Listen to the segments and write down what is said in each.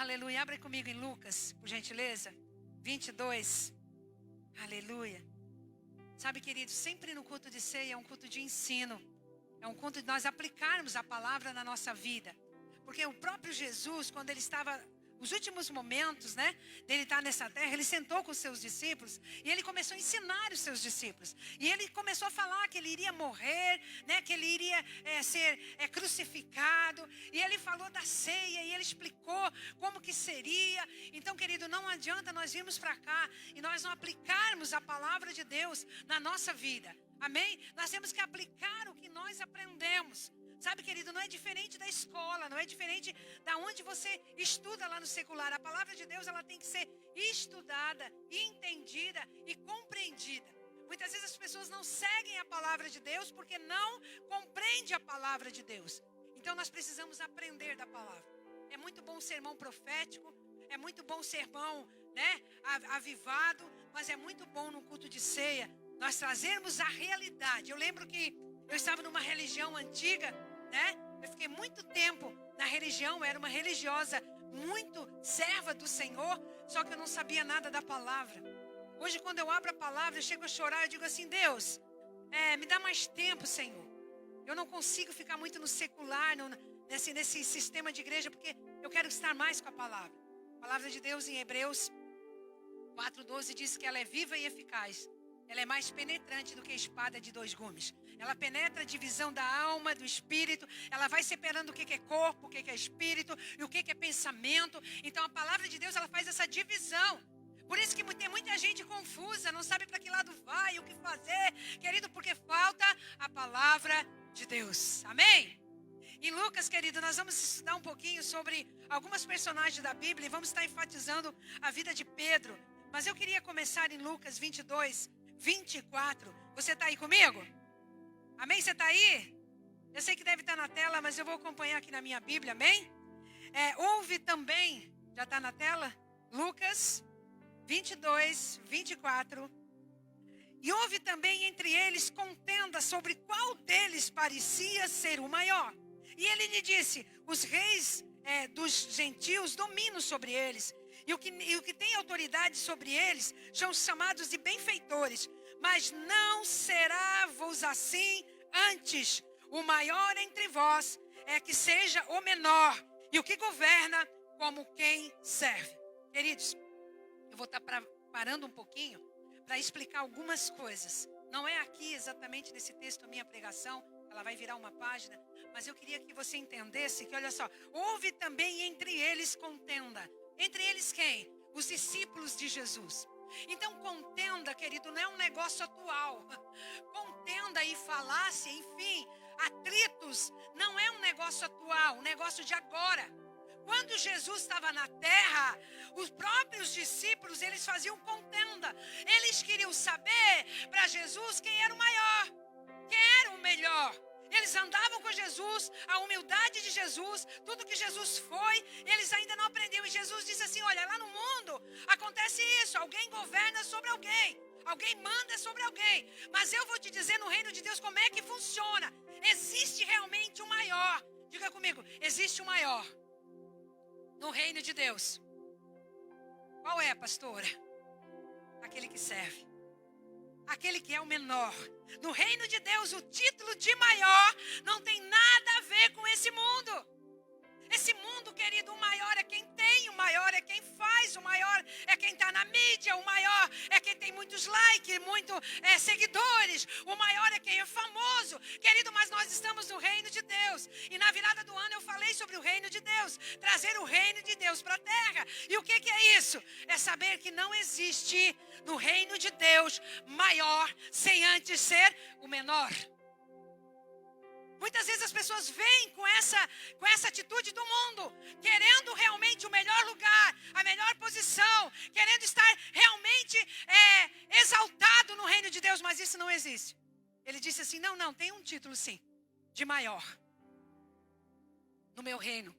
Aleluia. Abre comigo em Lucas, por gentileza. 22. Aleluia. Sabe, queridos, sempre no culto de ceia é um culto de ensino. É um culto de nós aplicarmos a palavra na nossa vida. Porque o próprio Jesus, quando ele estava, os últimos momentos, né, dele estar nessa terra, ele sentou com os seus discípulos e ele começou a ensinar os seus discípulos. E ele começou a falar que ele iria morrer, né, que ele iria ser crucificado. E ele falou da ceia e ele explicou como que seria. Então, querido, não adianta nós virmos para cá e nós não aplicarmos a palavra de Deus na nossa vida. Amém? Nós temos que aplicar o que nós aprendemos. Sabe, querido, não é diferente da escola, não é diferente da onde você estuda lá no secular. A palavra de Deus, ela tem que ser estudada, entendida e compreendida. Muitas vezes as pessoas não seguem a palavra de Deus porque não compreendem a palavra de Deus. Então nós precisamos aprender da palavra. É muito bom o sermão profético, é muito bom o sermão, né, avivado, mas é muito bom no culto de ceia nós trazermos a realidade. Eu lembro que eu estava numa religião antiga, né? Eu fiquei muito tempo na religião, era uma religiosa muito serva do Senhor, só que eu não sabia nada da palavra. Hoje, quando eu abro a palavra, eu chego a chorar, eu digo assim, Deus, me dá mais tempo, Senhor. Eu não consigo ficar muito no secular, nesse sistema de igreja, porque eu quero estar mais com a palavra. A palavra de Deus em Hebreus 4:12 diz que ela é viva e eficaz. Ela é mais penetrante do que a espada de 2 gumes. Ela penetra a divisão da alma, do espírito. Ela vai separando o que é corpo, o que é espírito e o que é pensamento. Então a palavra de Deus, ela faz essa divisão. Por isso que tem muita gente confusa, não sabe para que lado vai, o que fazer. Querido, porque falta a palavra de Deus. Amém? Em Lucas, querido, nós vamos estudar um pouquinho sobre algumas personagens da Bíblia e vamos estar enfatizando a vida de Pedro. Mas eu queria começar em Lucas 22:24. Você está aí comigo? Amém? Você está aí? Eu sei que deve estar na tela, mas eu vou acompanhar aqui na minha Bíblia, amém? Houve também, já está na tela? Lucas 22:24. E houve também entre eles contenda sobre qual deles parecia ser o maior. E ele lhe disse, os reis dos gentios dominam sobre eles. E o que tem autoridade sobre eles são chamados de benfeitores. Mas não será-vos assim antes. O maior entre vós é que seja o menor. E o que governa como quem serve. Queridos, eu vou estar parando um pouquinho para explicar algumas coisas. Não é aqui exatamente nesse texto a minha pregação. Ela vai virar uma página. Mas eu queria que você entendesse que, olha só, houve também entre eles contenda. Entre eles quem? Os discípulos de Jesus. Então, contenda, querido, não é um negócio atual. Contenda e falácia, enfim, atritos, não é um negócio atual, um negócio de agora. Quando Jesus estava na terra, os próprios discípulos, eles faziam contenda. Eles queriam saber para Jesus quem era o maior, quem era o melhor. Eles andavam com Jesus, a humildade de Jesus, tudo que Jesus foi, eles ainda não aprendiam. E Jesus disse assim, olha, lá no mundo acontece isso, alguém governa sobre alguém, alguém manda sobre alguém. Mas eu vou te dizer no reino de Deus como é que funciona. Existe realmente um maior. Diga comigo, existe um maior no reino de Deus. Qual é, pastora? Aquele que serve. Aquele que é o menor. No reino de Deus, o título de maior não tem nada a ver com esse mundo. Esse mundo, querido, o maior é quem tem, o maior é quem faz, o maior é quem está na mídia, o maior é quem tem muitos likes, muitos seguidores, o maior é quem é famoso. Querido, mas nós estamos no reino de Deus. E na virada do ano eu falei sobre o reino de Deus, trazer o reino de Deus para a terra. E o que é isso? É saber que não existe no reino de Deus maior sem antes ser o menor. Muitas vezes as pessoas vêm com essa atitude do mundo, querendo realmente o melhor lugar, a melhor posição, querendo estar realmente exaltado no reino de Deus, mas isso não existe. Ele disse assim, não, tem um título sim, de maior, no meu reino,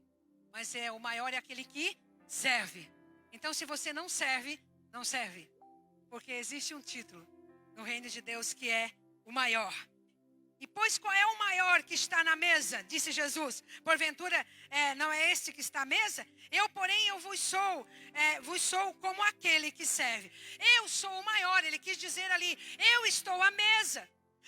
mas o maior é aquele que serve. Então se você não serve, não serve, porque existe um título no reino de Deus que é o maior. E pois qual é o maior que está na mesa? Disse Jesus. Porventura, não é este que está à mesa? Eu, porém, eu vos sou como aquele que serve. Eu sou o maior. Ele quis dizer ali, eu estou à mesa.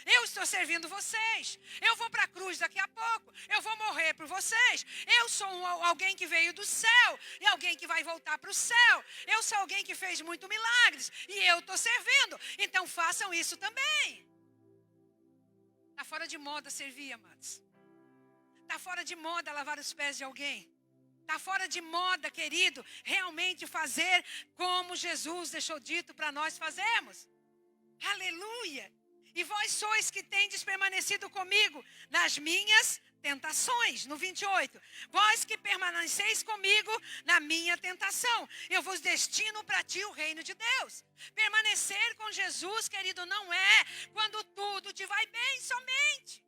Eu estou servindo vocês. Eu vou para a cruz daqui a pouco. Eu vou morrer por vocês. Eu sou alguém que veio do céu. E alguém que vai voltar para o céu. Eu sou alguém que fez muito milagres. E eu estou servindo. Então façam isso também. Está fora de moda servir, amados. Está fora de moda lavar os pés de alguém. Está fora de moda, querido, realmente fazer como Jesus deixou dito para nós fazermos. Aleluia! E vós sois que tendes permanecido comigo nas minhas tentações. No 28. Vós que permaneceis comigo na minha tentação. Eu vos destino para ti o reino de Deus. Permanecer com Jesus, querido, não é quando tudo te vai bem somente.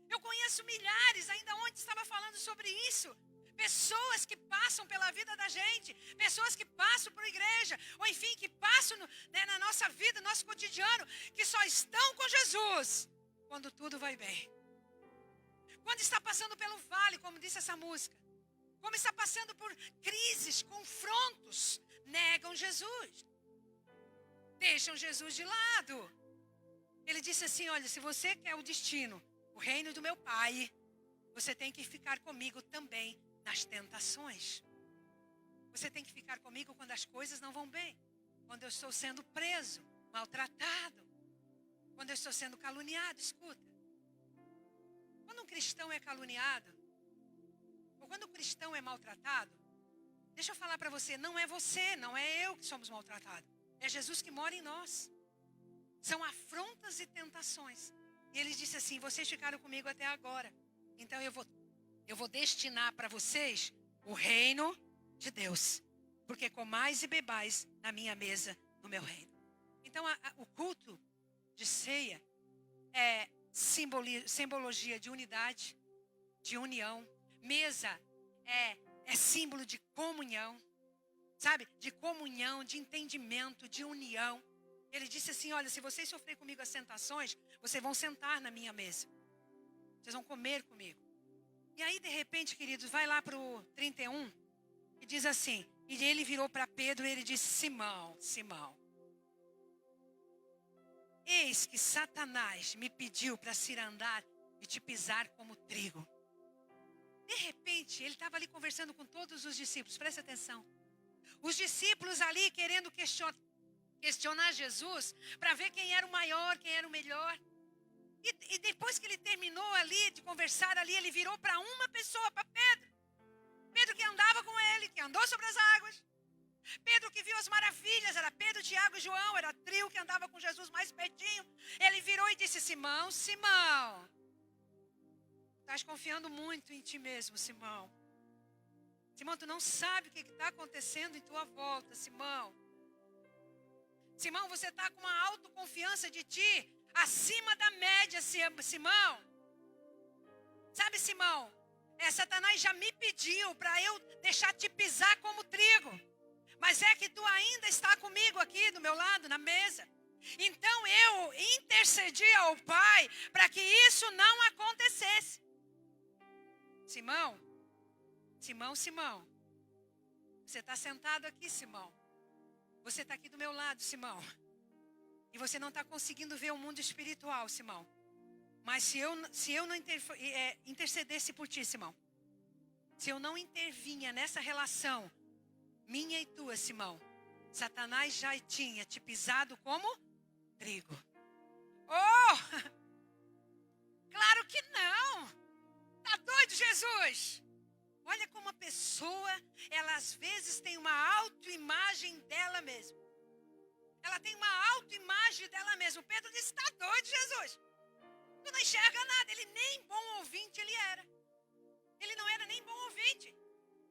Eu conheço milhares, ainda ontem estava falando sobre isso. Pessoas que passam pela vida da gente, pessoas que passam por igreja, ou enfim, que passam na nossa vida, no nosso cotidiano, que só estão com Jesus quando tudo vai bem. Quando está passando pelo vale, como disse essa música, como está passando por crises, confrontos, negam Jesus. Deixam Jesus de lado. Ele disse assim, olha, se você quer o destino, o reino do meu Pai, você tem que ficar comigo também nas tentações. Você tem que ficar comigo quando as coisas não vão bem. Quando eu estou sendo preso, maltratado. Quando eu estou sendo caluniado, escuta. Quando um cristão é caluniado, ou quando um cristão é maltratado, deixa eu falar para você, não é você, não é eu que somos maltratados. É Jesus que mora em nós. São afrontas e tentações. E ele disse assim, vocês ficaram comigo até agora. Então eu vou destinar para vocês o reino de Deus. Porque comais e bebais na minha mesa, no meu reino. Então o culto de ceia é simbologia de unidade, de união. Mesa é símbolo de comunhão. Sabe? De comunhão, de entendimento, de união. Ele disse assim, olha, se vocês sofrerem comigo as tentações, vocês vão sentar na minha mesa. Vocês vão comer comigo. E aí, de repente, queridos, vai lá para o 31 e diz assim, e ele virou para Pedro e ele disse, Simão, Simão, eis que Satanás me pediu para se andar e te pisar como trigo. De repente, ele estava ali conversando com todos os discípulos, presta atenção. Os discípulos ali querendo questionar Jesus para ver quem era o maior, quem era o melhor. E depois que ele terminou ali de conversar ali, ele virou para uma pessoa, para Pedro. Pedro que andava com ele, que andou sobre as águas. Pedro que viu as maravilhas, era Pedro, Tiago e João, era trio que andava com Jesus mais pertinho. Ele virou e disse, Simão, Simão, estás confiando muito em ti mesmo, Simão. Simão, tu não sabe o que está acontecendo em tua volta, Simão. Simão, você está com uma autoconfiança de ti acima da média, Simão. Sabe, Simão, Satanás já me pediu para eu deixar te pisar como trigo. Mas é que tu ainda está comigo aqui do meu lado, na mesa. Então eu intercedi ao Pai para que isso não acontecesse. Simão, Simão. Você está sentado aqui, Simão. Você está aqui do meu lado, Simão. E você não está conseguindo ver o mundo espiritual, Simão. Mas se eu não intercedesse por ti, Simão. Se eu não intervinha nessa relação minha e tua, Simão. Satanás já tinha te pisado como trigo. Oh! Claro que não. Tá doido, Jesus? Olha como a pessoa, ela às vezes tem uma autoimagem dela mesma. Ela tem uma autoimagem dela mesma. Pedro disse, está doido, Jesus. Tu não enxerga nada. Ele nem bom ouvinte ele era. Ele não era nem bom ouvinte.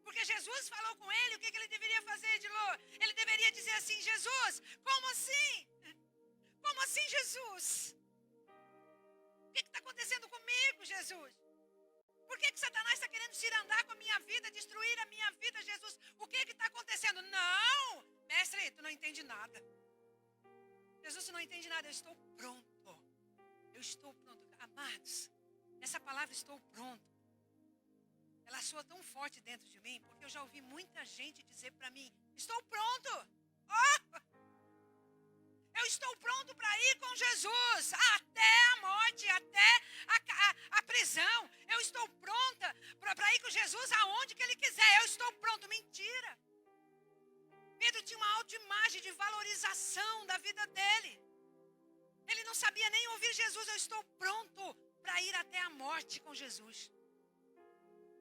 Porque Jesus falou com ele, o que ele deveria fazer, Edilô? Ele deveria dizer assim, Jesus, como assim? Como assim, Jesus? O que está acontecendo comigo, Jesus? Por que Satanás está querendo cirandar com a minha vida, destruir a minha vida, Jesus? O que está acontecendo? Não, mestre, tu não entende nada. Jesus, tu não entende nada, eu estou pronto. Eu Eu estou pronto. Amados, essa palavra estou pronto. Ela soa tão forte dentro de mim, porque eu já ouvi muita gente dizer para mim, estou pronto. Oh! Eu estou pronto para ir com Jesus, até a morte, até a prisão. Eu estou pronta para ir com Jesus aonde que Ele quiser. Eu estou pronto. Mentira. Pedro tinha uma autoimagem de valorização da vida dele. Ele não sabia nem ouvir Jesus. Eu estou pronto para ir até a morte com Jesus.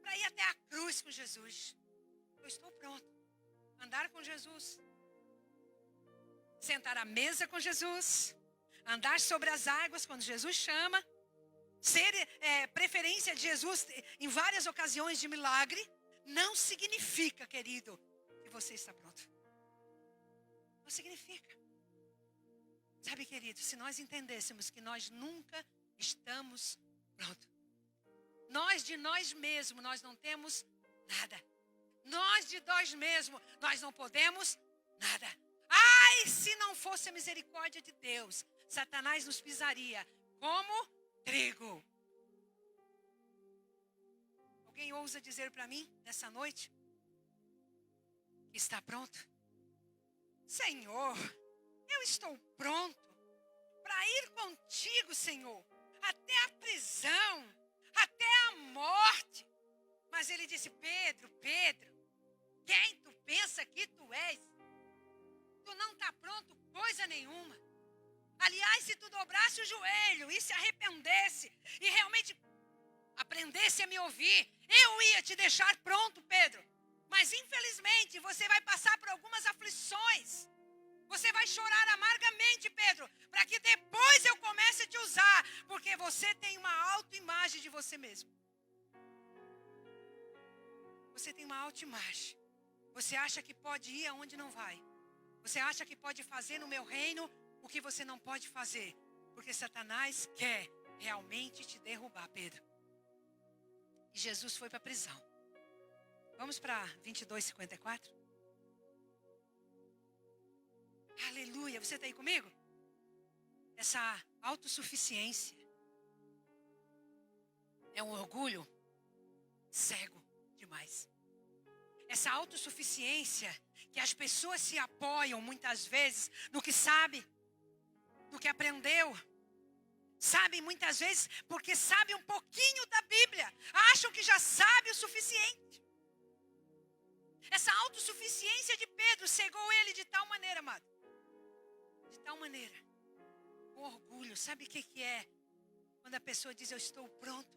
Para ir até a cruz com Jesus. Eu estou pronto. Andar com Jesus. Sentar à mesa com Jesus. Andar sobre as águas quando Jesus chama. Ser preferência de Jesus em várias ocasiões de milagre. Não significa, querido, que você está pronto. Não significa. Sabe, querido, se nós entendêssemos que nós nunca estamos prontos. Nós de nós mesmos, nós não temos nada. Nós de nós mesmos, nós não podemos nada. Ai, se não fosse a misericórdia de Deus, Satanás nos pisaria como trigo. Alguém ousa dizer para mim, nessa noite, que está pronto? Senhor, eu estou pronto para ir contigo, Senhor, até a prisão, até a morte. Mas ele disse, Pedro, quem tu pensa que tu és? Tu não está pronto coisa nenhuma. Aliás, se tu dobrasse o joelho e se arrependesse e realmente aprendesse a me ouvir, eu ia te deixar pronto, Pedro. Mas infelizmente você vai passar por algumas aflições. Você vai chorar amargamente, Pedro, para que depois eu comece a te usar, porque você tem uma autoimagem de você mesmo. Você tem uma autoimagem. Você acha que pode ir aonde não vai. Você acha que pode fazer no meu reino o que você não pode fazer. Porque Satanás quer realmente te derrubar, Pedro. E Jesus foi para a prisão. Vamos para 22:54? Aleluia, você está aí comigo? Essa autossuficiência é um orgulho cego demais. Essa autossuficiência que as pessoas se apoiam muitas vezes no que sabe, no que aprendeu. Sabem muitas vezes porque sabem um pouquinho da Bíblia. Acham que já sabe o suficiente. Essa autossuficiência de Pedro cegou ele de tal maneira, amado. De tal maneira. O orgulho, sabe o que é? Quando a pessoa diz eu estou pronto,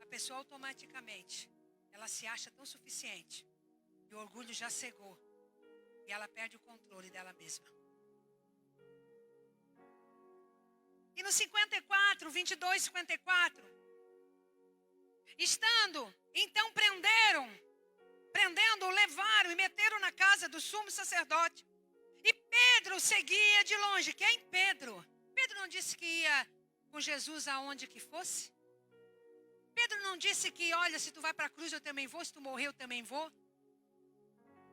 a pessoa automaticamente, ela se acha tão suficiente. E o orgulho já cegou. E ela perde o controle dela mesma. E no 54, 22, 54. Estando, então prendendo, levaram e meteram na casa do sumo sacerdote. E Pedro seguia de longe. Quem? Pedro. Pedro não disse que ia com Jesus aonde que fosse? Pedro não disse que, olha, se tu vai para a cruz eu também vou, se tu morrer eu também vou.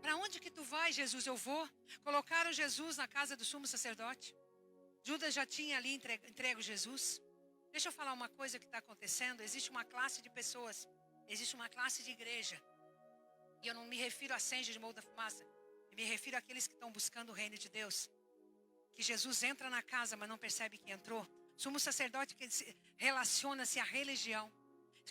Para onde que tu vai, Jesus? Eu vou. Colocaram Jesus na casa do sumo sacerdote. Judas já tinha ali entregue Jesus. Deixa eu falar uma coisa que está acontecendo. Existe uma classe de pessoas. Existe uma classe de igreja. E eu não me refiro a Senja de Morro da Fumaça. Eu me refiro àqueles que estão buscando o reino de Deus. Que Jesus entra na casa, mas não percebe que entrou. Sumo sacerdote que relaciona-se à religião.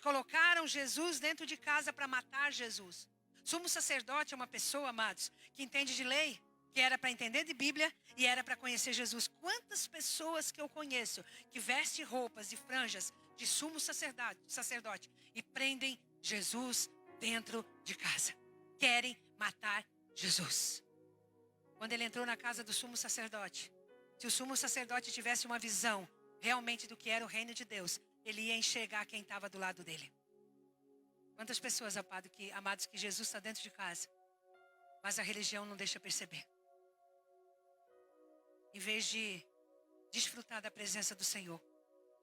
Colocaram Jesus dentro de casa para matar Jesus. Sumo sacerdote é uma pessoa, amados, que entende de lei, que era para entender de Bíblia e era para conhecer Jesus. Quantas pessoas que eu conheço que vestem roupas e franjas de sumo sacerdote e prendem Jesus dentro de casa. Querem matar Jesus. Quando ele entrou na casa do sumo sacerdote, se o sumo sacerdote tivesse uma visão realmente do que era o reino de Deus, ele ia enxergar quem estava do lado dele. Quantas pessoas, amados, que Jesus está dentro de casa, mas a religião não deixa perceber. Em vez de desfrutar da presença do Senhor,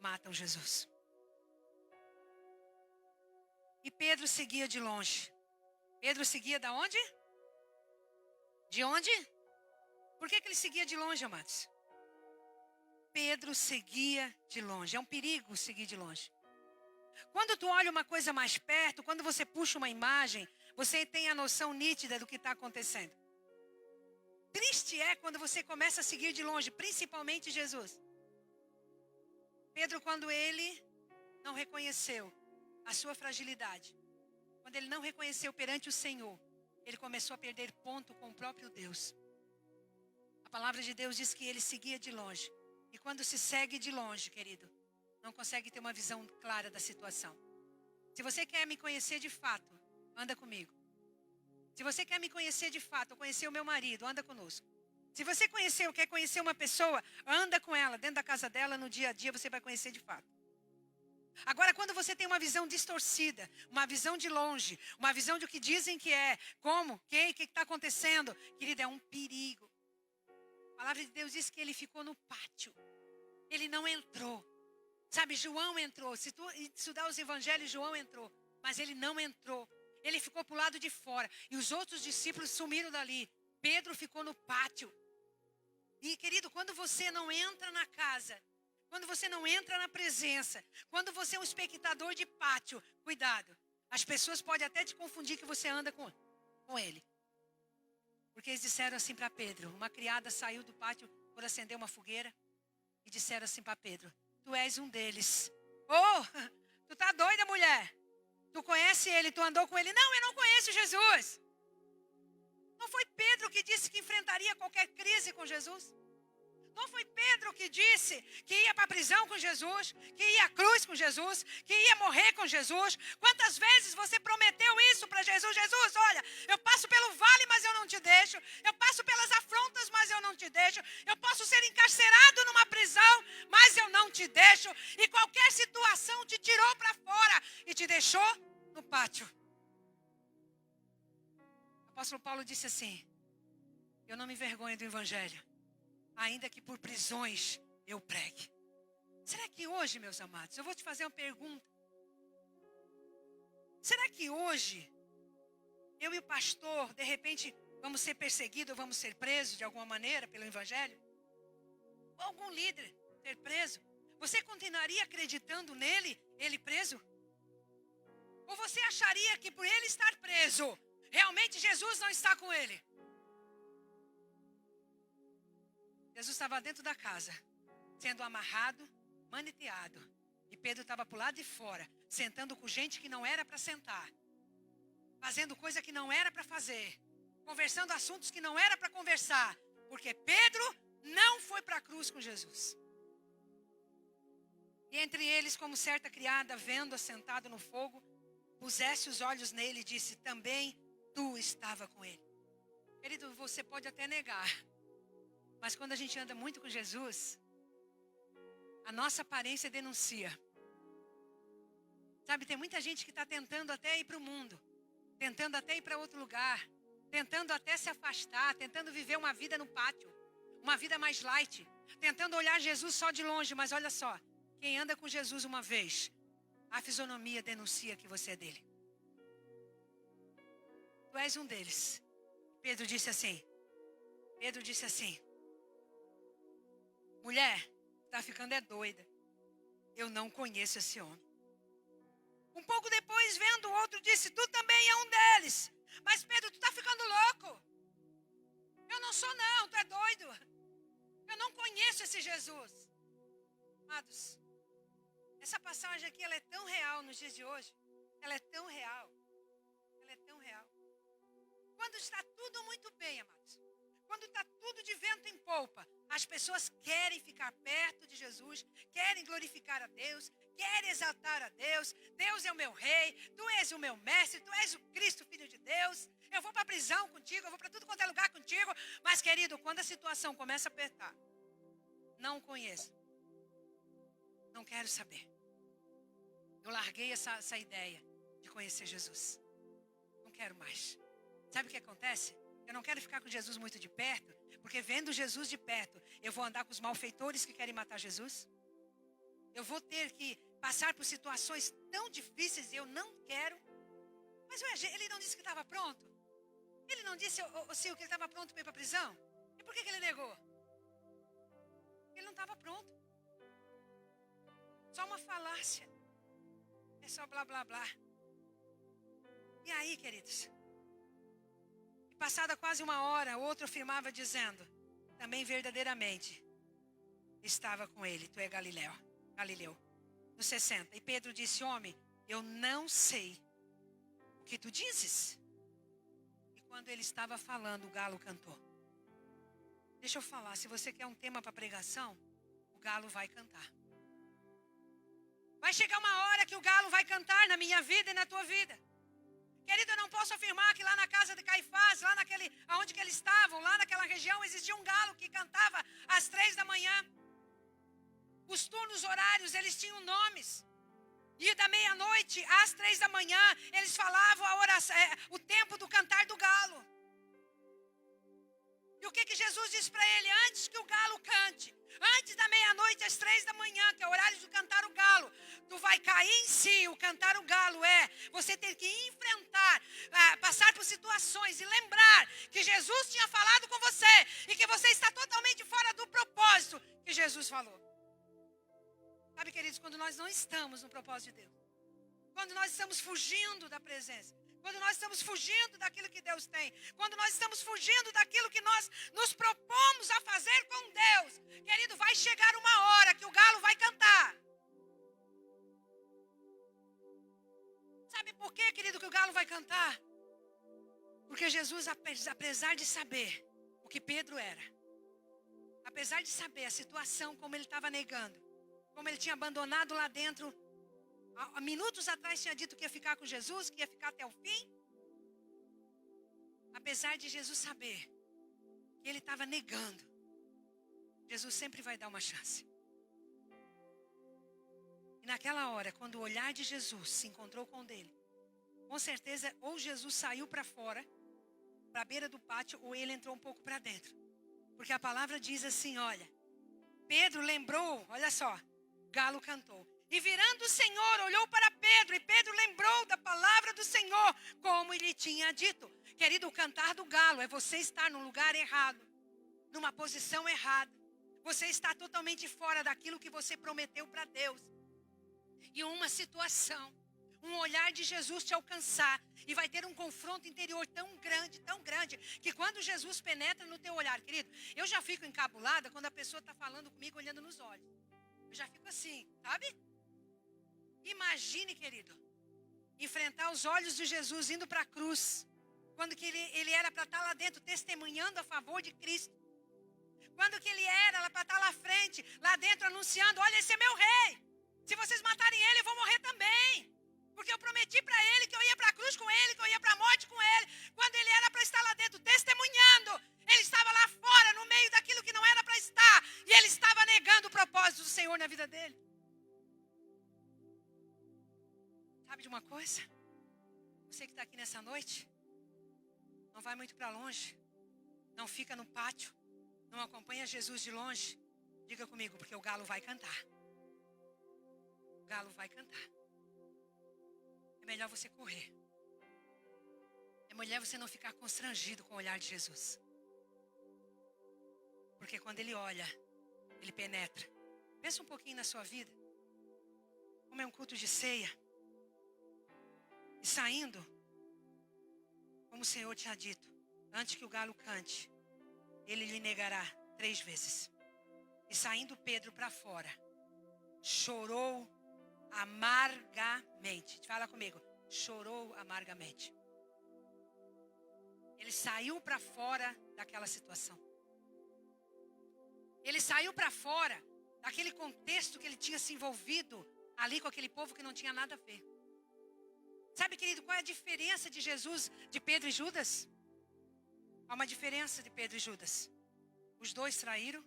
matam Jesus. E Pedro seguia de longe. Pedro seguia da onde? De onde? Por que ele seguia de longe, amados? Pedro seguia de longe. É um perigo seguir de longe. Quando tu olha uma coisa mais perto, quando você puxa uma imagem, você tem a noção nítida do que está acontecendo. Triste é quando você começa a seguir de longe, principalmente Jesus. Pedro, quando ele não reconheceu a sua fragilidade, quando ele não reconheceu perante o Senhor, ele começou a perder ponto com o próprio Deus. A palavra de Deus diz que ele seguia de longe. E quando se segue de longe, querido, não consegue ter uma visão clara da situação. Se você quer me conhecer de fato, anda comigo. Se você quer me conhecer de fato, conhecer o meu marido, anda conosco. Se você quer conhecer uma pessoa, anda com ela, dentro da casa dela, no dia a dia, você vai conhecer de fato. Agora, quando você tem uma visão distorcida, uma visão de longe, uma visão de o que dizem que é, como, quem, o que está acontecendo, querido, é um perigo. A palavra de Deus diz que ele ficou no pátio. Ele não entrou. Sabe, João entrou. Se tu estudar os evangelhos, João entrou. Mas ele não entrou. Ele ficou para o lado de fora. E os outros discípulos sumiram dali. Pedro ficou no pátio. E, querido, quando você não entra na casa, quando você não entra na presença, quando você é um espectador de pátio, cuidado. As pessoas podem até te confundir que você anda com ele. Porque eles disseram assim para Pedro. Uma criada saiu do pátio por acender uma fogueira. E disseram assim para Pedro: tu és um deles. Tu tá doida, mulher? Tu conhece ele, tu andou com ele? Não, eu não conheço Jesus. Não foi Pedro que disse que enfrentaria qualquer crise com Jesus? Não foi Pedro que disse que ia para a prisão com Jesus, que ia à cruz com Jesus, que ia morrer com Jesus? Quantas vezes você prometeu isso para Jesus? Jesus, olha, eu passo pelo vale, mas eu não te deixo. Eu passo pelas afrontas, mas eu não te deixo. Eu posso ser encarcerado numa prisão, mas eu não te deixo. E qualquer situação te tirou para fora e te deixou no pátio. O apóstolo Paulo disse assim: eu não me envergonho do evangelho, ainda que por prisões eu pregue. Será que hoje, meus amados, eu vou te fazer uma pergunta. Será que hoje, eu e o pastor, de repente, vamos ser perseguidos, vamos ser presos de alguma maneira pelo evangelho? Ou algum líder ser preso? Você continuaria acreditando nele, ele preso? Ou você acharia que por ele estar preso, realmente Jesus não está com ele? Jesus estava dentro da casa, sendo amarrado, maneteado. E Pedro estava para o lado de fora, sentando com gente que não era para sentar. Fazendo coisa que não era para fazer. Conversando assuntos que não era para conversar. Porque Pedro não foi para a cruz com Jesus. E entre eles, como certa criada, vendo assentado no fogo, pusesse os olhos nele e disse: também tu estava com ele. Querido, você pode até negar. Mas quando a gente anda muito com Jesus, a nossa aparência denuncia. Sabe, tem muita gente que está tentando até ir para o mundo. Tentando até ir para outro lugar. Tentando até se afastar. Tentando viver uma vida no pátio. Uma vida mais light. Tentando olhar Jesus só de longe. Mas olha só, quem anda com Jesus uma vez, a fisionomia denuncia que você é dele. Tu és um deles. Pedro disse assim. Mulher, tá ficando é doida. Eu não conheço esse homem. Um pouco depois, vendo o outro, disse: tu também é um deles. Mas Pedro, tu tá ficando louco. Eu não sou não, tu é doido. Eu não conheço esse Jesus. Amados, essa passagem aqui, ela é tão real nos dias de hoje. Ela é tão real. Quando está tudo muito bem, amados. Quando está tudo de vento em polpa, as pessoas querem ficar perto de Jesus, querem glorificar a Deus, querem exaltar a Deus. Deus é o meu rei, tu és o meu mestre, tu és o Cristo, Filho de Deus. Eu vou para a prisão contigo, eu vou para tudo quanto é lugar contigo. Mas, querido, quando a situação começa a apertar, não conheço, não quero saber. Eu larguei essa ideia de conhecer Jesus. Não quero mais. Sabe o que acontece? Eu não quero ficar com Jesus muito de perto, porque vendo Jesus de perto, eu vou andar com os malfeitores que querem matar Jesus. Eu vou ter que passar por situações tão difíceis e eu não quero. Mas ele não disse que estava pronto? Ele não disse, Sil, que ele estava pronto para ir para a prisão? E por que ele negou? Ele não estava pronto. Só uma falácia. É só blá, blá, blá. E aí, queridos? E passada quase uma hora, outro afirmava dizendo, também verdadeiramente, estava com ele, tu é Galileu. No 60. E Pedro disse, homem, eu não sei o que tu dizes. E quando ele estava falando, o galo cantou. Deixa eu falar, se você quer um tema para pregação, o galo vai cantar. Vai chegar uma hora que o galo vai cantar na minha vida e na tua vida. Querido, eu não posso afirmar que lá na casa de Caifás, lá onde que eles estavam, lá naquela região, existia um galo que cantava às 3 da manhã. Os turnos horários, eles tinham nomes. E da meia-noite às 3 da manhã, eles falavam o tempo do cantar do galo. E o que Jesus disse para ele? Antes que o galo cante, antes da meia-noite às 3 da manhã, que é o horário de cantar o galo, tu vai cair em si. O cantar o galo você ter que enfrentar, passar por situações e lembrar que Jesus tinha falado com você e que você está totalmente fora do propósito que Jesus falou. Sabe, queridos, quando nós não estamos no propósito de Deus, quando nós estamos fugindo da presença, quando nós estamos fugindo daquilo que Deus tem, quando nós estamos fugindo daquilo que nós nos propomos a fazer com Deus, querido, vai chegar uma hora que o galo vai cantar. Sabe por quê, querido, que o galo vai cantar? Porque Jesus, apesar de saber o que Pedro era, apesar de saber a situação, como ele estava negando, como ele tinha abandonado lá dentro, há minutos atrás tinha dito que ia ficar com Jesus, que ia ficar até o fim. Apesar de Jesus saber que ele estava negando, Jesus sempre vai dar uma chance. E naquela hora, quando o olhar de Jesus se encontrou com o dele, com certeza ou Jesus saiu para fora, para a beira do pátio, ou ele entrou um pouco para dentro. Porque a palavra diz assim, olha, Pedro lembrou, olha só, galo cantou. E virando o Senhor, olhou para Pedro, e Pedro lembrou da palavra do Senhor, como ele tinha dito. Querido, o cantar do galo é você estar no lugar errado, numa posição errada. Você está totalmente fora daquilo que você prometeu para Deus. E uma situação, um olhar de Jesus te alcançar, e vai ter um confronto interior tão grande, que quando Jesus penetra no teu olhar, querido, eu já fico encabulada quando a pessoa está falando comigo, olhando nos olhos. Eu já fico assim, sabe? Imagine, querido, enfrentar os olhos de Jesus indo para a cruz, quando que ele era para estar lá dentro testemunhando a favor de Cristo, quando que ele era para estar lá à frente, lá dentro anunciando, olha, esse é meu rei, se vocês matarem ele eu vou morrer também, porque eu prometi para ele que eu ia para a cruz com ele, que eu ia para a morte com ele. Quando ele era para estar lá dentro testemunhando, ele estava lá fora, no meio daquilo que não era para estar, e ele estava negando o propósito do Senhor na vida dele. Sabe de uma coisa? Você que está aqui nessa noite, não vai muito para longe, não fica no pátio, não acompanha Jesus de longe. Diga comigo, porque o galo vai cantar. O galo vai cantar. É melhor você correr. É melhor você não ficar constrangido com o olhar de Jesus. Porque quando ele olha, ele penetra. Pensa um pouquinho na sua vida. Como é um culto de ceia. E saindo, como o Senhor tinha dito, antes que o galo cante, ele lhe negará 3 vezes. E saindo Pedro para fora, chorou amargamente. Fala comigo, chorou amargamente. Ele saiu para fora daquela situação. Ele saiu para fora daquele contexto que ele tinha se envolvido ali com aquele povo que não tinha nada a ver. Sabe, querido, qual é a diferença de Jesus, de Pedro e Judas? Há uma diferença de Pedro e Judas. Os dois traíram,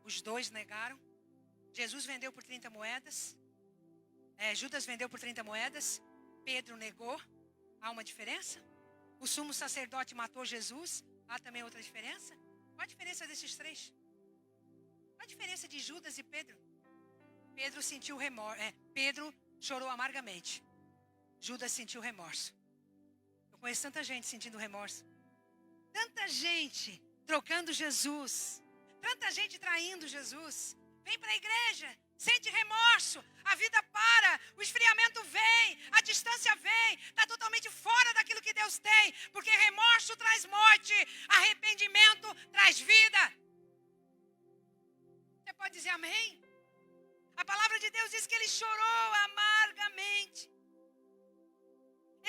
os dois negaram. Jesus vendeu por 30 moedas. Judas vendeu por 30 moedas. Pedro negou. Há uma diferença? O sumo sacerdote matou Jesus. Há também outra diferença? Qual a diferença desses 3? Qual a diferença de Judas e Pedro? Pedro sentiu remorso. Pedro chorou amargamente. Judas sentiu remorso. Eu conheço tanta gente sentindo remorso. Tanta gente trocando Jesus. Tanta gente traindo Jesus. Vem para a igreja, sente remorso, a vida para, o esfriamento vem, a distância vem, está totalmente fora daquilo que Deus tem, porque remorso traz morte, arrependimento traz vida. Você pode dizer amém? A palavra de Deus diz que ele chorou amargamente.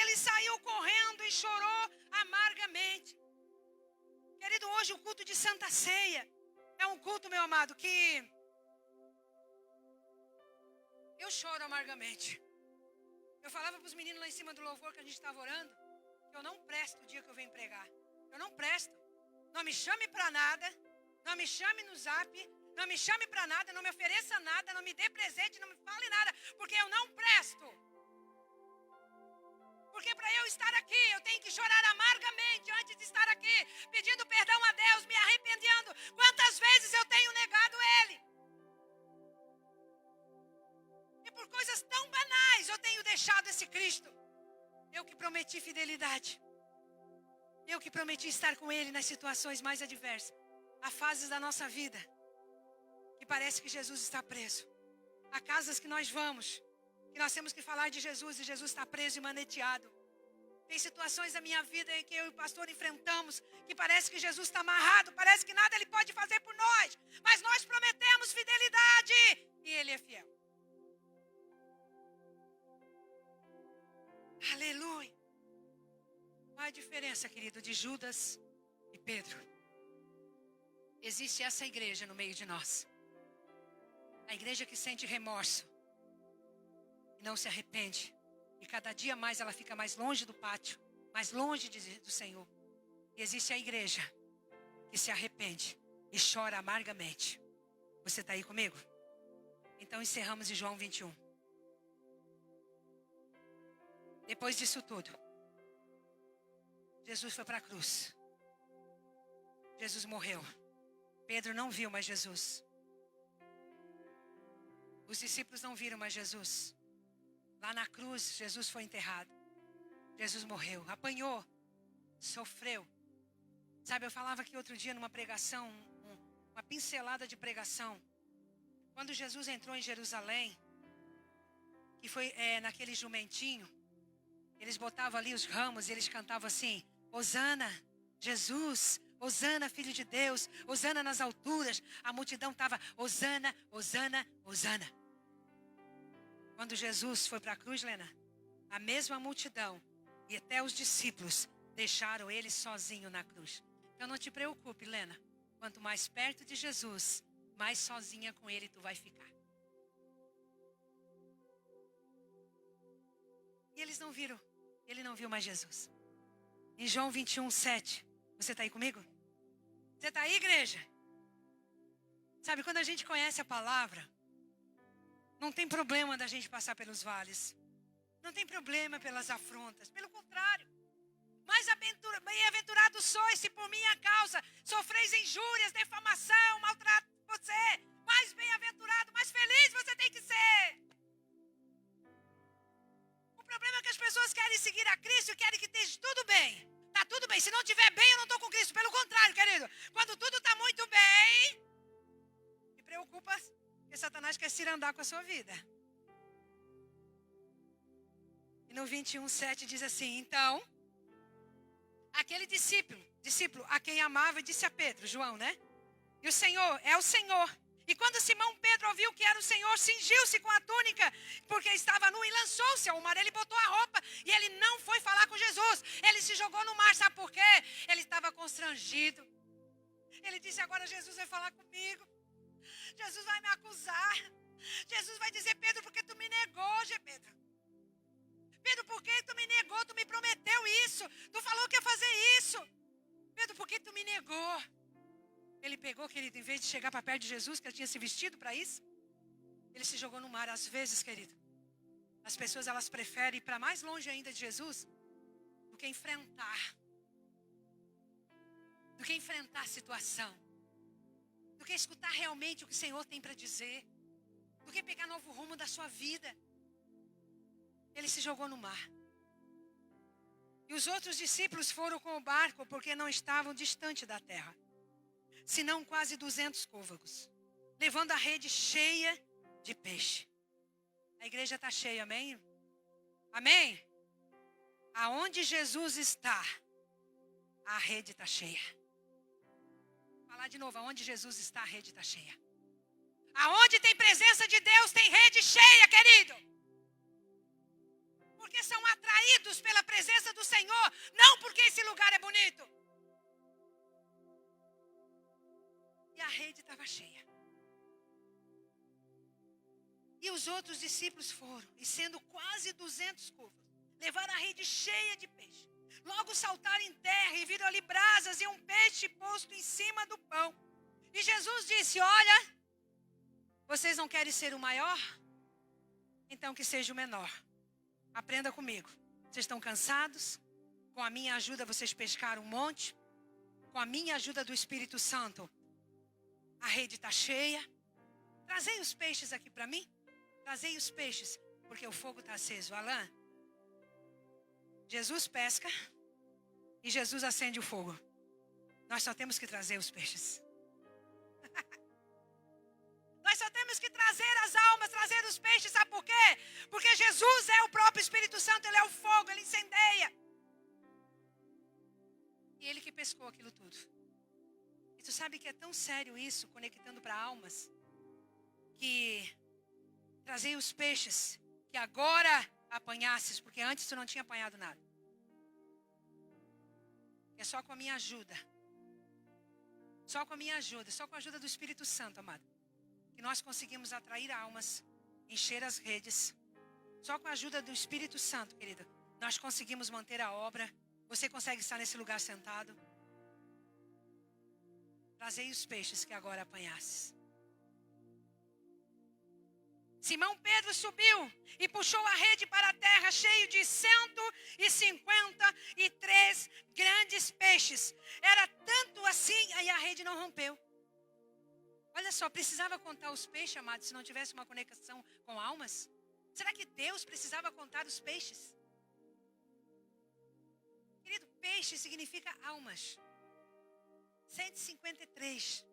Ele saiu correndo e chorou amargamente. Querido, hoje o culto de Santa Ceia é um culto, meu amado, que eu choro amargamente. Eu falava para os meninos lá em cima do louvor que a gente estava orando, que eu não presto o dia que eu venho pregar. Eu não presto. Não me chame para nada, não me chame no zap, não me chame para nada, não me ofereça nada, não me dê presente, não me fale nada, porque eu não presto. Porque para eu estar aqui, eu tenho que chorar amargamente antes de estar aqui, pedindo perdão a Deus, me arrependendo. Quantas vezes eu tenho negado Ele? E por coisas tão banais eu tenho deixado esse Cristo. Eu que prometi fidelidade. Eu que prometi estar com Ele nas situações mais adversas. Há fases da nossa vida que parece que Jesus está preso. Há casas que nós vamos, que nós temos que falar de Jesus e Jesus está preso e maneteado. Tem situações da minha vida em que eu e o pastor enfrentamos, que parece que Jesus está amarrado, parece que nada Ele pode fazer por nós. Mas nós prometemos fidelidade e Ele é fiel. Aleluia. Qual a diferença, querido, de Judas e Pedro? Existe essa igreja no meio de nós. A igreja que sente remorso e não se arrepende. E cada dia mais ela fica mais longe do pátio, mais longe do Senhor. E existe a igreja que se arrepende e chora amargamente. Você está aí comigo? Então encerramos em João 21. Depois disso tudo, Jesus foi para a cruz. Jesus morreu. Pedro não viu mais Jesus. Os discípulos não viram mais Jesus. Lá na cruz, Jesus foi enterrado. Jesus morreu, apanhou, sofreu. Sabe, eu falava aqui outro dia numa pregação, uma pincelada de pregação. Quando Jesus entrou em Jerusalém, que foi naquele jumentinho, eles botavam ali os ramos e eles cantavam assim: Hosana, Jesus, Hosana, Filho de Deus, Hosana nas alturas. A multidão estava Hosana, Hosana, Hosana. Quando Jesus foi para a cruz, Lena, a mesma multidão e até os discípulos deixaram ele sozinho na cruz. Então não te preocupe, Lena. Quanto mais perto de Jesus, mais sozinha com ele tu vai ficar. E eles não viram, ele não viu mais Jesus. Em João 21, 7, você está aí comigo? Você está aí, igreja? Sabe, quando a gente conhece a palavra, não tem problema da gente passar pelos vales. Não tem problema pelas afrontas. Pelo contrário. Mais bem-aventurados sois se por minha causa sofreis injúrias, defamação, maltrato você. Mais bem-aventurado, mais feliz você tem que ser. O problema é que as pessoas querem seguir a Cristo e querem que esteja tudo bem. Tá tudo bem. Se não estiver bem, eu não estou com Cristo. Pelo contrário, querido. Quando tudo está muito bem, me preocupa. Porque Satanás quer se andar com a sua vida. E no 21, 7 diz assim: então, aquele discípulo a quem amava, disse a Pedro, João, né? E o Senhor, é o Senhor. E quando Simão Pedro ouviu que era o Senhor, cingiu-se com a túnica, porque estava nu, e lançou-se ao mar. Ele botou a roupa e ele não foi falar com Jesus. Ele se jogou no mar, sabe por quê? Ele estava constrangido. Ele disse: agora Jesus vai falar comigo. Jesus vai me acusar. Jesus vai dizer: Pedro, por que tu me negou, Pedro? Pedro, por que tu me negou? Tu me prometeu isso. Tu falou que ia fazer isso. Pedro, por que tu me negou? Ele pegou, querido, em vez de chegar para perto de Jesus, que ele tinha se vestido para isso, ele se jogou no mar. Às vezes, querido, as pessoas elas preferem ir para mais longe ainda de Jesus do que enfrentar. Do que enfrentar a situação. Do que escutar realmente o que o Senhor tem para dizer. Do que pegar novo rumo da sua vida. Ele se jogou no mar. E os outros discípulos foram com o barco porque não estavam distante da terra, senão quase 200 côvagos, levando a rede cheia de peixe. A igreja está cheia, amém? Amém? Aonde Jesus está, a rede está cheia. Vou falar de novo, aonde Jesus está, a rede está cheia. Aonde tem presença de Deus, tem rede cheia, querido. Porque são atraídos pela presença do Senhor, não porque esse lugar é bonito. E a rede estava cheia. E os outros discípulos foram, e sendo quase 200 côvados, levaram a rede cheia de peixe. Logo saltaram em terra e viram ali brasas e um peixe posto em cima do pão. E Jesus disse: olha, vocês não querem ser o maior? Então que seja o menor. Aprenda comigo. Vocês estão cansados? Com a minha ajuda vocês pescaram um monte. Com a minha ajuda do Espírito Santo, a rede está cheia. Trazei os peixes aqui para mim. Trazei os peixes, porque o fogo está aceso. Alain, Jesus pesca e Jesus acende o fogo. Nós só temos que trazer os peixes. Nós só temos que trazer as almas, trazer os peixes. Sabe por quê? Porque Jesus é o próprio Espírito Santo. Ele é o fogo, ele incendeia. E ele que pescou aquilo tudo. E tu sabe que é tão sério isso, conectando para almas, que trazei os peixes, que agora apanhasses, porque antes tu não tinha apanhado nada. É só com a minha ajuda. Só com a minha ajuda, só com a ajuda do Espírito Santo, amado, que nós conseguimos atrair almas, encher as redes. Só com a ajuda do Espírito Santo, querida, nós conseguimos manter a obra. Você consegue estar nesse lugar sentado? Trazei os peixes que agora apanhasses. Simão Pedro subiu e puxou a rede para a terra, cheio de 153 grandes peixes. Era tanto assim, aí a rede não rompeu. Olha só, precisava contar os peixes, amados, se não tivesse uma conexão com almas? Será que Deus precisava contar os peixes? Querido, peixe significa almas. 153.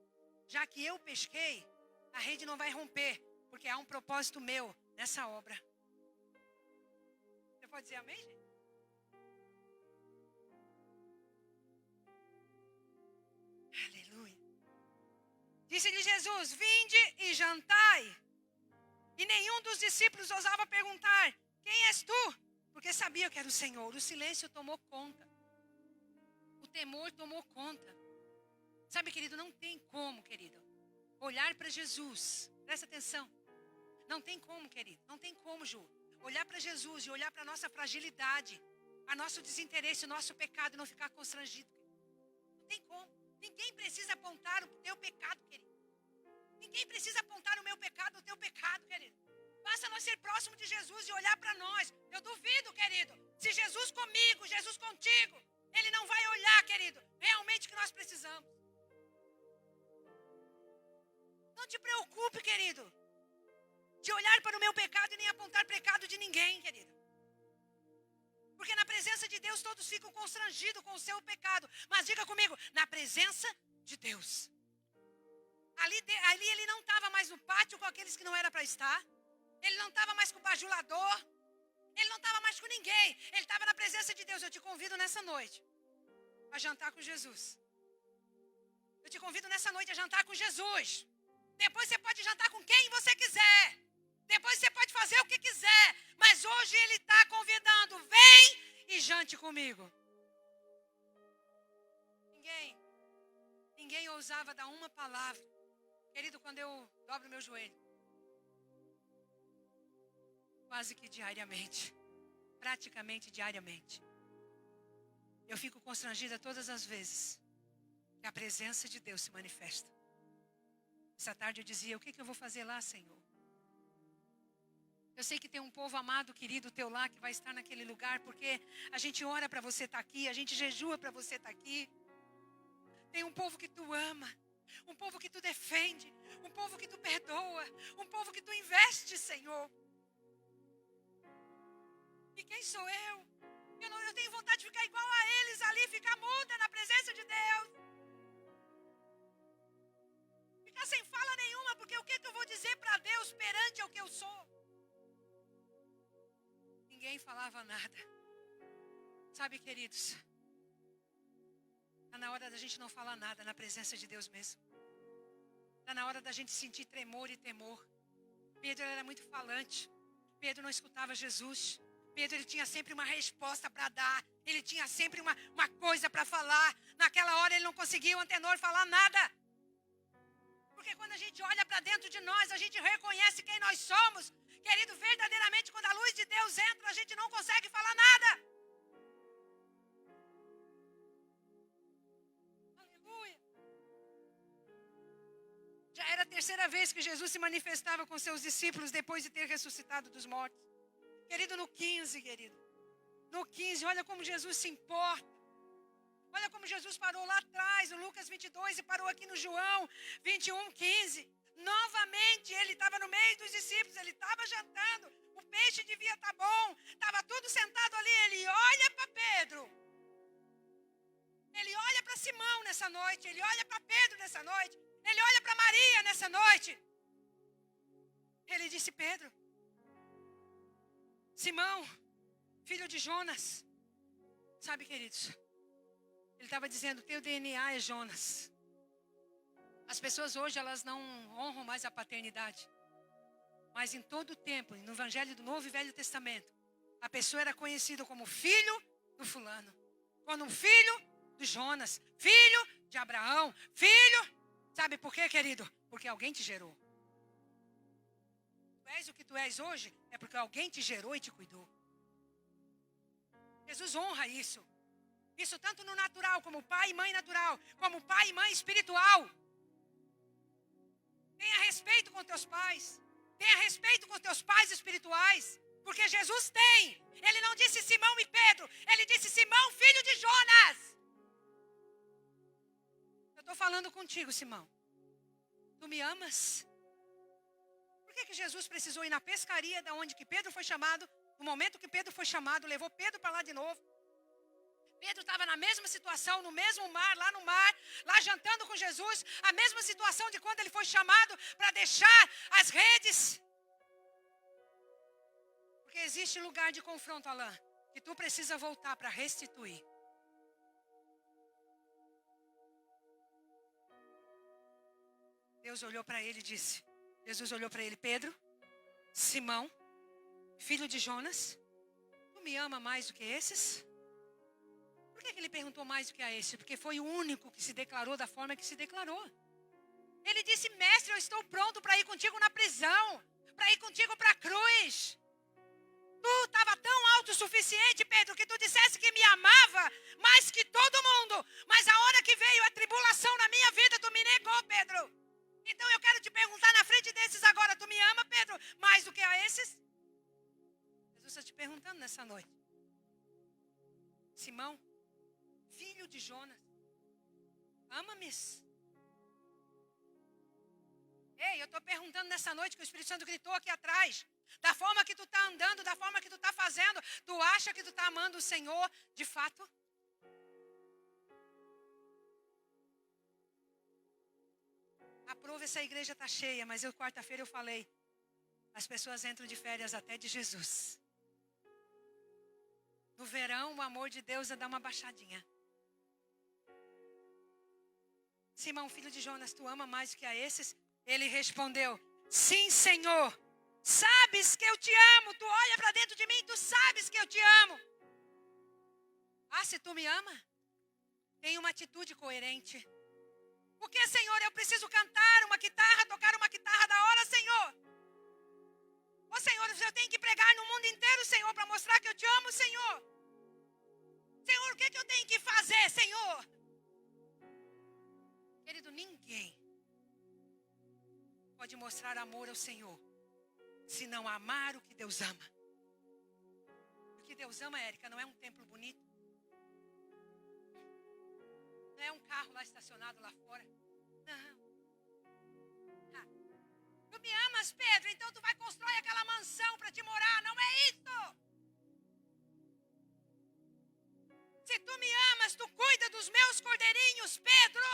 Já que eu pesquei, a rede não vai romper. Porque há um propósito meu nessa obra. Você pode dizer amém, gente? Aleluia. Disse-lhe Jesus: vinde e jantai. E nenhum dos discípulos ousava perguntar: quem és tu? Porque sabia que era o Senhor. O silêncio tomou conta. O temor tomou conta. Sabe, querido, não tem como, querido, olhar para Jesus. Presta atenção. Não tem como, querido. Não tem como, Ju. Olhar para Jesus e olhar para a nossa fragilidade, a nosso desinteresse, o nosso pecado e não ficar constrangido. Não tem como. Ninguém precisa apontar o teu pecado, querido. Ninguém precisa apontar o meu pecado, o teu pecado, querido. Basta nós ser próximo de Jesus e olhar para nós. Eu duvido, querido. Se Jesus comigo, Jesus contigo, Ele não vai olhar, querido, realmente o que nós precisamos. Não te preocupe, querido, de olhar para o meu pecado e nem apontar pecado de ninguém, querido. Porque na presença de Deus todos ficam constrangidos com o seu pecado. Mas diga comigo, na presença de Deus. Ali ele não estava mais no pátio com aqueles que não era para estar. Ele não estava mais com o bajulador. Ele não estava mais com ninguém. Ele estava na presença de Deus. Eu te convido nessa noite a jantar com Jesus. Eu te convido nessa noite a jantar com Jesus. Depois você pode jantar com quem você quiser. Depois você pode fazer o que quiser. Mas hoje Ele está convidando. Vem e jante comigo. Ninguém ousava dar uma palavra. Querido, quando eu dobro meu joelho, quase que diariamente, praticamente diariamente, eu fico constrangida todas as vezes que a presença de Deus se manifesta. Essa tarde eu dizia: o que eu vou fazer lá, Senhor? Eu sei que tem um povo amado, querido teu lá, que vai estar naquele lugar, porque a gente ora para você estar aqui, a gente jejua para você estar aqui. Tem um povo que tu ama, um povo que tu defende, um povo que tu perdoa, um povo que tu investe, Senhor. E quem sou eu? Eu tenho vontade de ficar igual a eles ali, ficar muda na presença de Deus. Ficar sem fala nenhuma, porque o que eu vou dizer para Deus perante semelhante ao que eu sou. Ninguém falava nada. Sabe, queridos, está na hora da gente não falar nada na presença de Deus mesmo. Está na hora da gente sentir tremor e temor. Pedro era muito falante. Pedro não escutava Jesus. Pedro, ele tinha sempre uma resposta para dar. Ele tinha sempre uma coisa para falar. Naquela hora ele não conseguia o antenor falar nada. Porque quando a gente olha para dentro de nós, a gente reconhece quem nós somos. Querido, verdadeiramente, quando a luz de Deus entra, a gente não consegue falar nada. Aleluia. Já era a terceira vez que Jesus se manifestava com seus discípulos depois de ter ressuscitado dos mortos. Querido, no 15, querido. No 15, olha como Jesus se importa. Olha como Jesus parou lá atrás, no Lucas 22, e parou aqui no João 21, 15. Novamente, ele estava no meio dos discípulos, ele estava jantando, o peixe devia estar bom, estava tudo sentado ali, ele olha para Pedro. Ele olha para Simão nessa noite, ele olha para Pedro nessa noite, ele olha para Maria nessa noite. Ele disse: Pedro, Simão, filho de Jonas. Sabe, queridos, ele estava dizendo: teu DNA é Jonas. As pessoas hoje, elas não honram mais a paternidade. Mas em todo o tempo, no Evangelho do Novo e Velho Testamento, a pessoa era conhecida como filho do fulano. Quando um filho de Jonas, filho de Abraão, filho... Sabe por quê, querido? Porque alguém te gerou. Tu és o que tu és hoje, é porque alguém te gerou e te cuidou. Jesus honra isso. Isso tanto no natural, como pai e mãe natural, como pai e mãe espiritual. Tenha respeito com teus pais. Tenha respeito com teus pais espirituais. Porque Jesus tem. Ele não disse Simão e Pedro. Ele disse Simão, filho de Jonas. Eu estou falando contigo, Simão. Tu me amas? Por que Jesus precisou ir na pescaria da onde que Pedro foi chamado? No momento que Pedro foi chamado, levou Pedro para lá de novo. Pedro estava na mesma situação, no mesmo mar, lá no mar, lá jantando com Jesus, a mesma situação de quando ele foi chamado para deixar as redes. Porque existe lugar de confronto, Alain, que tu precisa voltar para restituir. Deus olhou para ele e disse, Jesus olhou para ele: Pedro, Simão, filho de Jonas, tu me ama mais do que esses? Por que ele perguntou mais do que a esse? Porque foi o único que se declarou da forma que se declarou. Ele disse: mestre, eu estou pronto para ir contigo na prisão, para ir contigo para a cruz. Tu estava tão autossuficiente, Pedro, que tu dissesse que me amava mais que todo mundo. Mas a hora que veio a tribulação na minha vida, tu me negou, Pedro. Então eu quero te perguntar na frente desses agora: tu me ama, Pedro, mais do que a esses? Jesus está te perguntando nessa noite. Simão, filho de Jonas, ama-me? Ei, eu estou perguntando nessa noite, que o Espírito Santo gritou aqui atrás. Da forma que tu está andando, da forma que tu está fazendo, tu acha que tu está amando o Senhor de fato? Aprova, essa igreja está cheia, mas quarta-feira eu falei, as pessoas entram de férias até de Jesus. No verão, o amor de Deus é dar uma baixadinha. Simão, filho de Jonas, tu ama mais do que a esses? Ele respondeu: sim, Senhor, sabes que eu te amo. Tu olha para dentro de mim, tu sabes que eu te amo. Ah, se tu me ama, tem uma atitude coerente. Porque, Senhor, eu preciso cantar uma guitarra, tocar uma guitarra da hora, Senhor. Ô, Senhor, eu tenho que pregar no mundo inteiro, Senhor, para mostrar que eu te amo, Senhor. Senhor, o que eu tenho que fazer, Senhor? Querido, ninguém pode mostrar amor ao Senhor se não amar o que Deus ama. O que Deus ama, Érica, não é um templo bonito. Não é um carro lá estacionado lá fora. Não. Tu me amas, Pedro, então tu vai construir aquela mansão para te morar. Não é isso. Se tu me amas, tu cuida dos meus cordeirinhos, Pedro.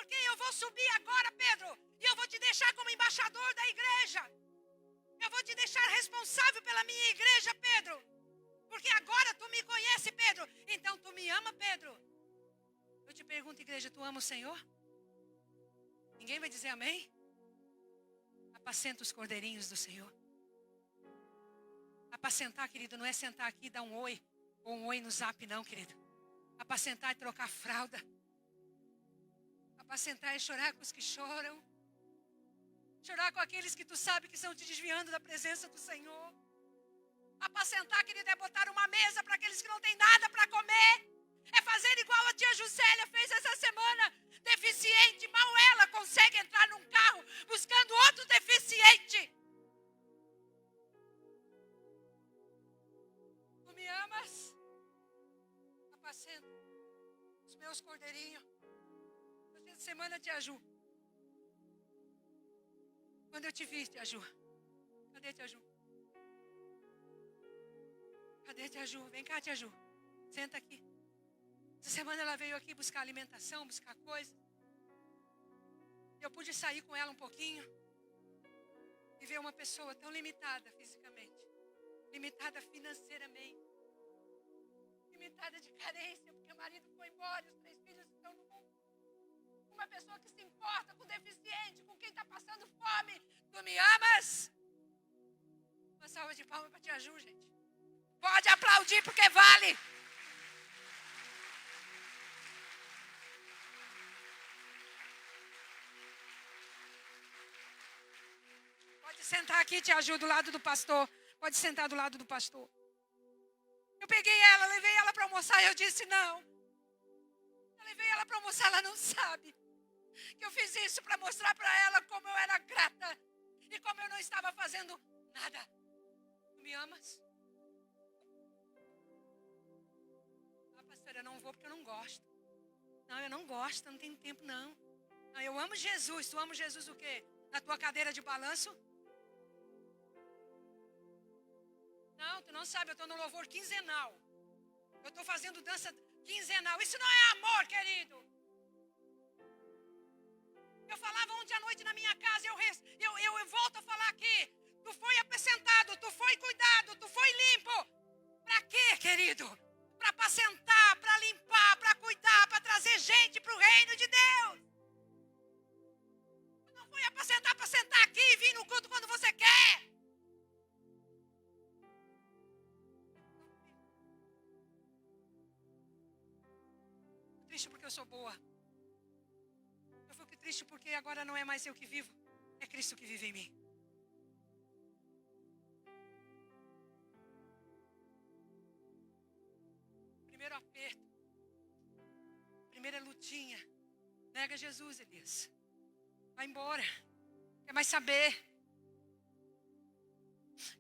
Porque eu vou subir agora, Pedro, e eu vou te deixar como embaixador da igreja. Eu vou te deixar responsável pela minha igreja, Pedro. Porque agora tu me conhece, Pedro. Então tu me ama, Pedro. Eu te pergunto, igreja, tu ama o Senhor? Ninguém vai dizer amém? Apacenta os cordeirinhos do Senhor. Apacentar, querido, não é sentar aqui e dar um oi. Ou um oi no zap, não, querido. Apacentar é trocar fralda. Apacentar é chorar com os que choram. Chorar com aqueles que tu sabe que estão te desviando da presença do Senhor. Apacentar, querido, é botar uma mesa para aqueles que não têm nada para comer. É fazer igual a tia Juscelia fez essa semana. Deficiente, mal ela consegue entrar num carro buscando outro deficiente. Tu me amas? Apacenta os meus cordeirinhos. Essa semana, tia Ju. Quando eu te vi, tia Ju. Cadê tia Ju? Cadê tia Ju? Vem cá, tia Ju. Senta aqui. Essa semana ela veio aqui buscar alimentação, buscar coisa. Eu pude sair com ela um pouquinho e ver uma pessoa tão limitada fisicamente, limitada financeiramente, limitada de carência, porque o marido foi embora e os 3 filhos estão no mundo. Uma pessoa que se importa com o deficiente, com quem está passando fome. Tu me amas? Uma salva de palmas para tia Ju, gente. Pode aplaudir porque vale. Pode sentar aqui, tia Ju, do lado do pastor. Pode sentar do lado do pastor. Eu peguei ela, levei ela para almoçar e eu disse não. Eu levei ela para almoçar, ela não sabe. Que eu fiz isso para mostrar para ela como eu era grata. E como eu não estava fazendo nada. Tu me amas? Ah, pastora, eu não vou porque eu não gosto. Não, eu não gosto, eu não tenho tempo não. Não, eu amo Jesus. Tu ama Jesus o quê? Na tua cadeira de balanço? Não, tu não sabe, eu estou no louvor quinzenal. Eu estou fazendo dança quinzenal. Isso não é amor, querido. Eu falava ontem à noite na minha casa, eu volto a falar aqui. Tu foi apacentado, tu foi cuidado, tu foi limpo. Para quê, querido? Para apacentar, para limpar, para cuidar, para trazer gente para o reino de Deus. Tu não foi apacentar para sentar aqui e vir no culto quando você quer. Tô triste porque eu sou boa. Eu fico triste porque agora não é mais eu que vivo, é Cristo que vive em mim. Primeiro aperto, primeira lutinha, nega Jesus, Elias. Vai embora, quer mais saber?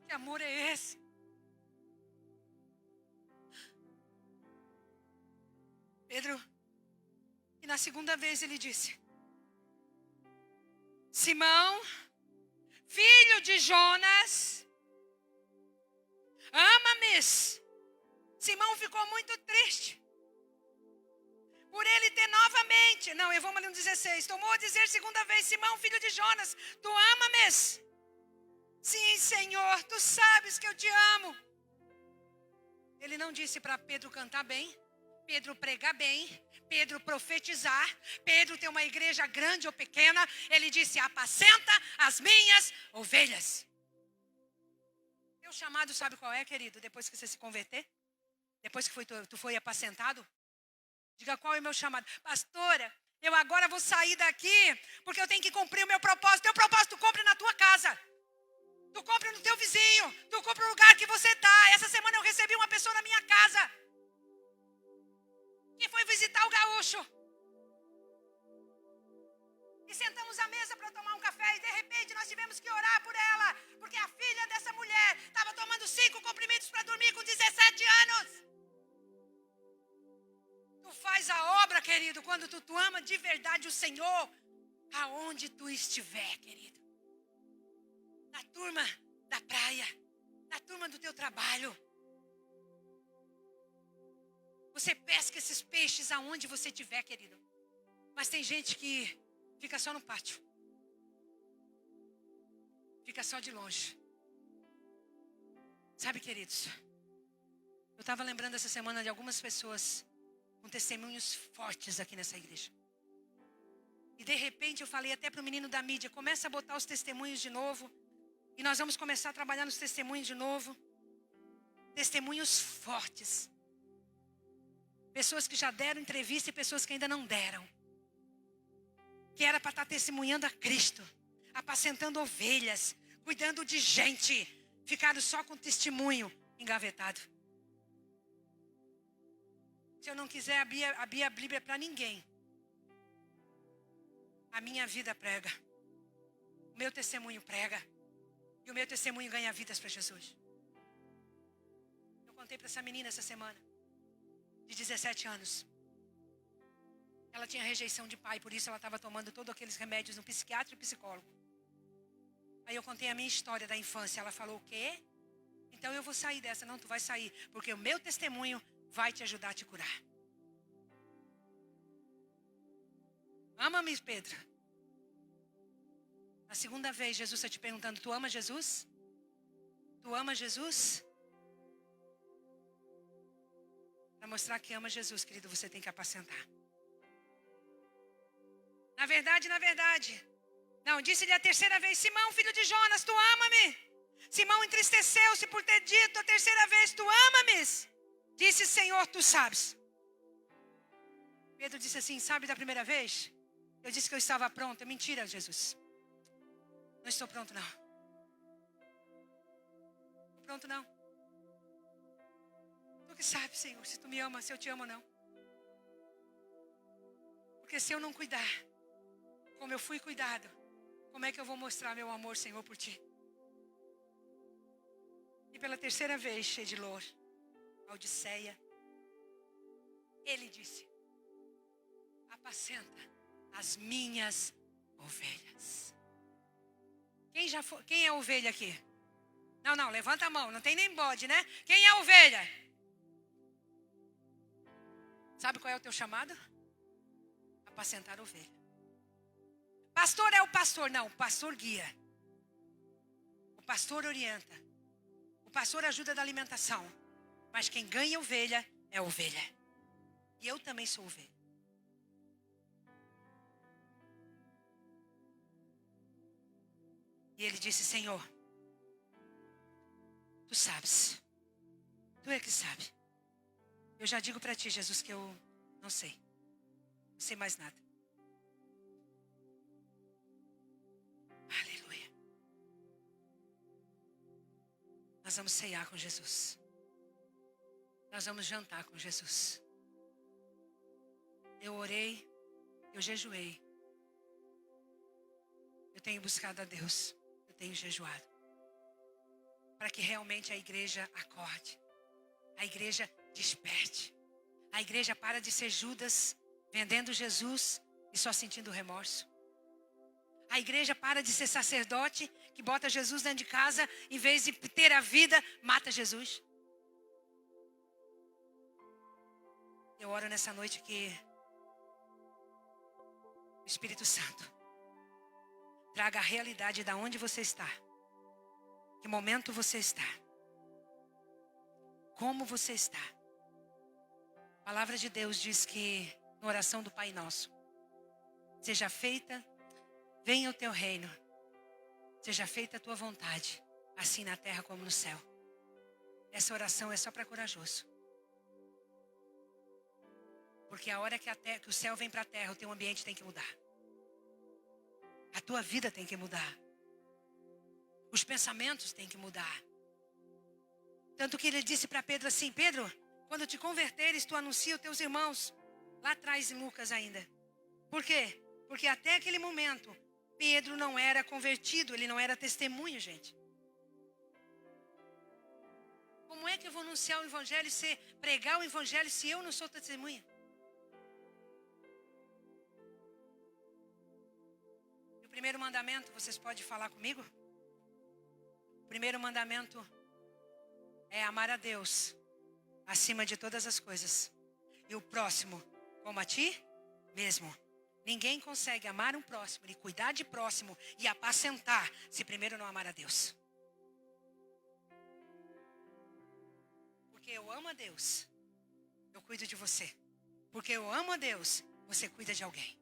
Que amor é esse? Pedro, e na segunda vez ele disse: Simão, filho de Jonas, ama-me. Simão ficou muito triste por ele ter novamente, não, eu vou ali no 16, tomou a dizer segunda vez: Simão, filho de Jonas, tu ama-me? Sim, Senhor, tu sabes que eu te amo. Ele não disse para Pedro cantar bem, Pedro pregar bem, Pedro profetizar, Pedro ter uma igreja grande ou pequena. Ele disse: apacenta as minhas ovelhas. Meu chamado sabe qual é, querido? Depois que você se converter, depois que tu foi apacentado, diga: qual é o meu chamado? Pastora, eu agora vou sair daqui porque eu tenho que cumprir o meu propósito. Teu propósito tu cumpre na tua casa. Tu compra no teu vizinho, tu compra no lugar que você está. Essa semana eu recebi uma pessoa na minha casa que foi visitar o gaúcho. E sentamos à mesa para tomar um café e de repente nós tivemos que orar por ela, porque a filha dessa mulher estava tomando 5 comprimidos para dormir com 17 anos. Tu faz a obra, querido, quando tu ama de verdade o Senhor, aonde tu estiver, querido. Na turma da praia, na turma do teu trabalho. Você pesca esses peixes aonde você estiver, querido. Mas tem gente que fica só no pátio. Fica só de longe. Sabe, queridos, eu estava lembrando essa semana de algumas pessoas com testemunhos fortes aqui nessa igreja. E de repente eu falei até para o menino da mídia, começa a botar os testemunhos de novo. E nós vamos começar a trabalhar nos testemunhos de novo. Testemunhos fortes. Pessoas que já deram entrevista e pessoas que ainda não deram. Que era para estar testemunhando a Cristo. Apacentando ovelhas. Cuidando de gente. Ficaram só com testemunho engavetado. Se eu não quiser abrir a Bíblia para ninguém, a minha vida prega. O meu testemunho prega. E o meu testemunho ganha vidas para Jesus. Eu contei para essa menina essa semana, de 17 anos. Ela tinha rejeição de pai, por isso ela estava tomando todos aqueles remédios no psiquiatra e psicólogo. Aí eu contei a minha história da infância. Ela falou, o quê? Então eu vou sair dessa. Não, tu vai sair, porque o meu testemunho vai te ajudar a te curar. Ama-me, Pedro. A segunda vez, Jesus está te perguntando, tu ama Jesus? Tu ama Jesus? Para mostrar que ama Jesus, querido, você tem que apacentar. Na verdade. Não, disse-lhe a terceira vez, Simão, filho de Jonas, tu ama-me? Simão entristeceu-se por ter dito a terceira vez, tu ama-me? Disse, Senhor, tu sabes. Pedro disse assim, sabe da primeira vez? Eu disse que eu estava pronto. É mentira, Jesus. Não estou pronto, não. Estou pronto, não. Tu que sabe, Senhor, se tu me ama, se eu te amo ou não. Porque se eu não cuidar, como eu fui cuidado, como é que eu vou mostrar meu amor, Senhor, por ti? E pela terceira vez, Edilor, Odisseia, ele disse, apacenta as minhas ovelhas. Quem é ovelha aqui? Não, levanta a mão, não tem nem bode, né? Quem é ovelha? Sabe qual é o teu chamado? Apacentar a ovelha. Pastor é o pastor, não, o pastor guia. O pastor orienta. O pastor ajuda da alimentação. Mas quem ganha ovelha é ovelha. E eu também sou ovelha. E ele disse, Senhor, tu sabes. Tu é que sabe. Eu já digo para ti, Jesus, que eu não sei. Não sei mais nada. Aleluia. Nós vamos ceiar com Jesus. Nós vamos jantar com Jesus. Eu orei, eu jejuei. Eu tenho buscado a Deus. Eu tenho jejuado. Para que realmente a igreja acorde. A igreja desperte. A igreja para de ser Judas, vendendo Jesus e só sentindo remorso. A igreja para de ser sacerdote, que bota Jesus dentro de casa, em vez de ter a vida, mata Jesus. Eu oro nessa noite que o Espírito Santo traga a realidade de onde você está. Que momento você está. Como você está. A palavra de Deus diz que na oração do Pai Nosso, seja feita, venha o teu reino, seja feita a tua vontade, assim na terra como no céu. Essa oração é só para corajoso. Porque a hora que o céu vem para a terra, o teu ambiente tem que mudar. A tua vida tem que mudar. Os pensamentos têm que mudar. Tanto que ele disse para Pedro assim, Pedro, quando te converteres, tu anuncia os teus irmãos. Lá atrás em Lucas ainda. Por quê? Porque até aquele momento, Pedro não era convertido, ele não era testemunho, gente. Como é que eu vou anunciar o evangelho, pregar o evangelho, se eu não sou testemunha? E o primeiro mandamento, vocês podem falar comigo? O primeiro mandamento é amar a Deus acima de todas as coisas. E o próximo, como a ti mesmo. Ninguém consegue amar um próximo e cuidar de próximo e apacentar se primeiro não amar a Deus. Porque eu amo a Deus, eu cuido de você. Porque eu amo a Deus, você cuida de alguém.